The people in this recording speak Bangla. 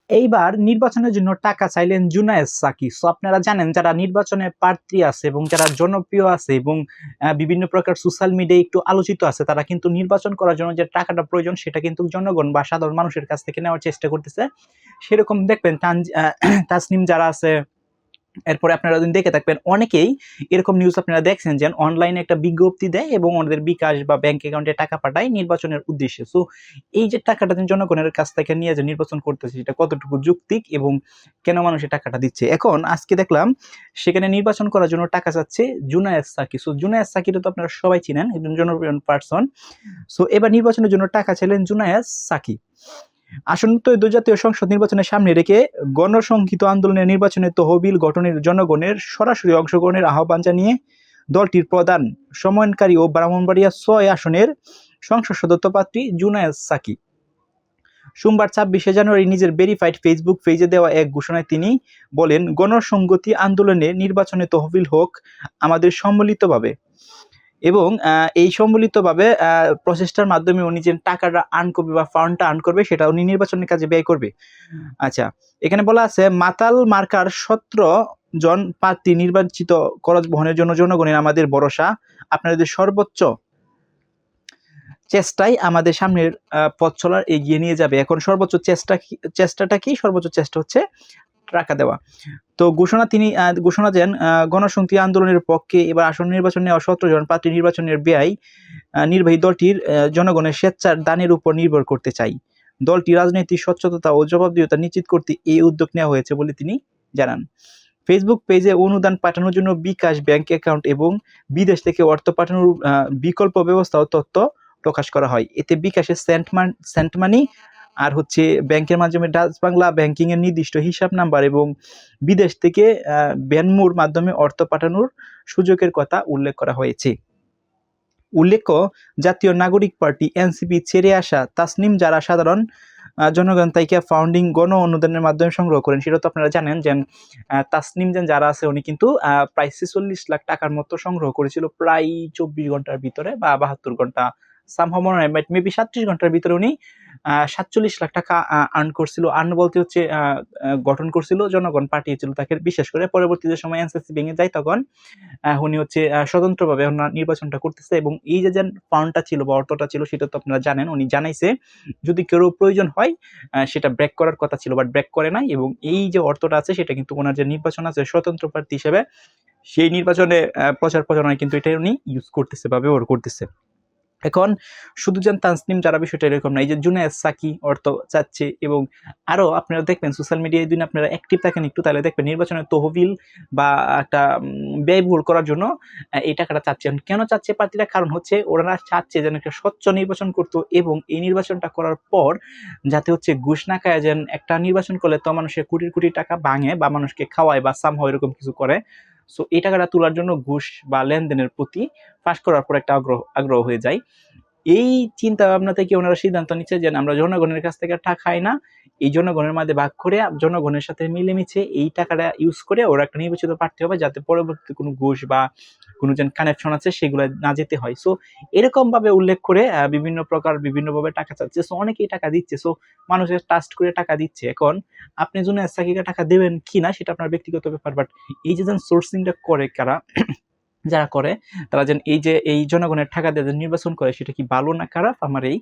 এইবার নির্বাচনের জন্য টাকা চাইলেন জুনায়েদ সাকি। সো আপনারা জানেন যারা নির্বাচনে প্রার্থী আছে এবং যারা জনপ্রিয় আছে এবং বিভিন্ন প্রকার সোশ্যাল মিডিয়ায় একটু আলোচিত আছে, তারা কিন্তু নির্বাচন করার জন্য যে টাকাটা প্রয়োজন সেটা কিন্তু জনগণ বা সাধারণ মানুষের কাছ থেকে নেওয়ার চেষ্টা করতেছে। সেরকম দেখবেন তাসনিম যারা আছে, এরপরে আপনারা যদি দেখে থাকবেন অনেকেই এরকম নিউজ আপনারা দেখছেন যে অনলাইনে একটা বিজ্ঞপ্তি দেয় এবং ওনাদের বিকাশ বা ব্যাংক অ্যাকাউন্টে টাকা পাঠায় নির্বাচনের উদ্দেশ্যে। সো এই যে টাকাটা জনগণের কাছ থেকে নিয়ে যে নির্বাচন করতেছে সেটা কতটুকু যৌক্তিক এবং কেন মানুষ এই টাকাটা দিচ্ছে। এখন আজকে দেখলাম সেখানে নির্বাচন করার জন্য টাকা চাচ্ছে জুনায়েদ সাকি। সো জুনায়েদ সাকিটা তো আপনারা সবাই চিনেন, একজন জনপ্রিয় পার্সন। সো এবার নির্বাচনের জন্য টাকা চাইলেন জুনায়েদ সাকি। আসন্ন জাতীয় সংসদ নির্বাচনের সামনে রেখে গণসংহতি আন্দোলনের নির্বাচনে তহবিল গঠনের জনগণের সরাসরি অংশগ্রহণের আহ্বান জানিয়ে দলটির প্রধান সমন্বয়কারী ও ব্রাহ্মণবাড়িয়া ৬ আসনের সংসদ সদস্য প্রার্থী জুনায়েদ সাকি সোমবার ২৬শে জানুয়ারি নিজের ভেরিফাইড ফেসবুক পেজে দেওয়া এক ঘোষণায় তিনি বলেন, গণসংহতি আন্দোলনে নির্বাচনে তহবিল হোক আমাদের সম্মিলিতভাবে এবং এই সম্মিলিতভাবে প্রচেষ্টার মাধ্যমে উনি যে টাকাটা আর্ন করবে বা ফান্ডটা আর্ন করবে সেটা উনি নির্বাচনের কাজে ব্যয় করবে। আচ্ছা, এখানে বলা আছে মাতাল মার্কার ১৭ জন প্রার্থী নির্বাচিত খরচ বহনের জন্য জনগণের আমাদের ভরসা, আপনাদের সর্বোচ্চ চেষ্টাই আমাদের সামনের পথ চলার এগিয়ে নিয়ে যাবে। এখন সর্বোচ্চ চেষ্টাটা কি? সর্বোচ্চ চেষ্টা হচ্ছে টাকা দেওয়া। তো তিনি ঘোষণা দেন গণসংহতি আন্দোলনের পক্ষে এবার আসন্ন নির্বাচন নেওয়া ১৭ জন প্রার্থী নির্বাচনের ব্যয় নির্বাহী দলটির জনগণের স্বেচ্ছার দানের উপর নির্ভর করতে চাই। দলটি রাজনৈতিক স্বচ্ছতা ও জবাবদিহিতা নিশ্চিত করতে এই উদ্যোগ নেওয়া হয়েছে বলে তিনি জানান। ফেসবুক পেজে অনুদান পাঠানোর জন্য বিকাশ ব্যাংক অ্যাকাউন্ট এবং বিদেশ থেকে অর্থ পাঠানোর বিকল্প ব্যবস্থা ও তথ্য প্রকাশ করা হয়। এতে বিকাশের সেন্ট মানি আর হচ্ছে ব্যাংকের মাধ্যমে ডাচ বাংলা ব্যাংকিং এর নির্দিষ্ট হিসাব নাম্বার এবং বিদেশ থেকে ভেনমোর মাধ্যমে অর্থ পাঠানোর সুযোগের কথা উল্লেখ করা হয়েছে। উল্লেখ্য, জাতীয় নাগরিক পার্টি এনসিপি ছেড়ে আসা তাসনিম যারা সাধারণ জনগণ তাইকে ফাউন্ডিং গণ অনুদানের মাধ্যমে সংগ্রহ করেন, সেটা তো আপনারা জানেন যে তাসনিম যারা আছে উনি কিন্তু প্রায় ৪৬ লাখ টাকার মতো সংগ্রহ করেছিল প্রায় ২৪ ঘন্টার ভিতরে বা ৭২ ঘন্টা সামহাউ মনে হয়, বাট মেবি ৩৭ ঘন্টার ভিতরে উনি ৪৭ লাখ টাকা আর্ন করছিল। আর্ন বলতে হচ্ছে গঠন করছিল, জনগণ পাঠিয়েছিল তাকে বিশেষ করে। পরবর্তীতে সময় এনসিসি ভেঙে যায়, তখন উনি হচ্ছে স্বতন্ত্রভাবে নির্বাচনটা করতেছে এবং এই যে ফান্ডটা ছিল বা অর্থটা ছিল সেটা তো আপনারা জানেন, উনি জানাইছে যদি কেউ প্রয়োজন হয় সেটা ব্রেক করার কথা ছিল, বাট ব্রেক করে নাই। এবং এই যে অর্থটা আছে সেটা কিন্তু ওনার যে নির্বাচন আছে স্বতন্ত্র প্রার্থী হিসেবে সেই নির্বাচনে প্রচার প্রচারণায় কিন্তু এটা উনি ইউজ করতেছে বা ব্যবহার করতেছে। এখন শুধু তাসনিম যারা বিষয়টা এরকম না, এই যে জুনায়েদ সাকি অর্থ চাচ্ছে এবং আরো আপনারা দেখবেন সোশ্যাল মিডিয়ায় দিন আপনারা অ্যাক্টিভ থাকেন একটু, তাহলে দেখবেন নির্বাচনের তহবিল বা একটা ব্যয়বহুল করার জন্য এই টাকাটা চাচ্ছেন। কেন চাচ্ছে প্রার্থীরা? কারণ হচ্ছে ওরা চাচ্ছে যেন একটা স্বচ্ছ নির্বাচন করতো এবং এই নির্বাচনটা করার পর যাতে হচ্ছে ঘুষ না খায়, যেন একটা নির্বাচন করলে তো মানুষের কোটি কোটি টাকা ভাঙে বা মানুষকে খাওয়ায় বা সামহাউ এরকম কিছু করে। সো এই টাকাটা তোলার জন্য ঘুষ বা লেনদেনের প্রতি ফাঁস করার পর একটা আগ্রহ হয়ে যায়। এই চিন্তা ভাবনা থেকে ওনারা সিদ্ধান্ত নিচ্ছে যে আমরা জনগণের কাছ থেকে টাকা খাই না, এই জনগণের মধ্যে ভাগ করে জনগণের সাথে মিলেমিশে এই টাকাটা ইউজ করে ওরা একটা নির্বাচিত প্রার্থী হবে যাতে পরবর্তীতে কোনো ঘুষ বা কোনো যে কানেকশন আছে সেগুলো না যেতে হয়। সো এরকম ভাবে উল্লেখ করে বিভিন্ন প্রকার বিভিন্নভাবে টাকা চাচ্ছে। সো অনেকেই টাকা দিচ্ছে, সো মানুষের ট্রাস্ট করে টাকা দিচ্ছে। এখন আপনি জুনায়েদ সাকিকে টাকা দেবেন কিনা সেটা আপনার ব্যক্তিগত ব্যাপার, বাট এই যে সোর্সিংটা করে কারা যারা করে তারা যেন এই যে এই জনগণের টাকা দিয়ে নির্বাচন করে সেটা কি ভালো না খারাপ, আমার এই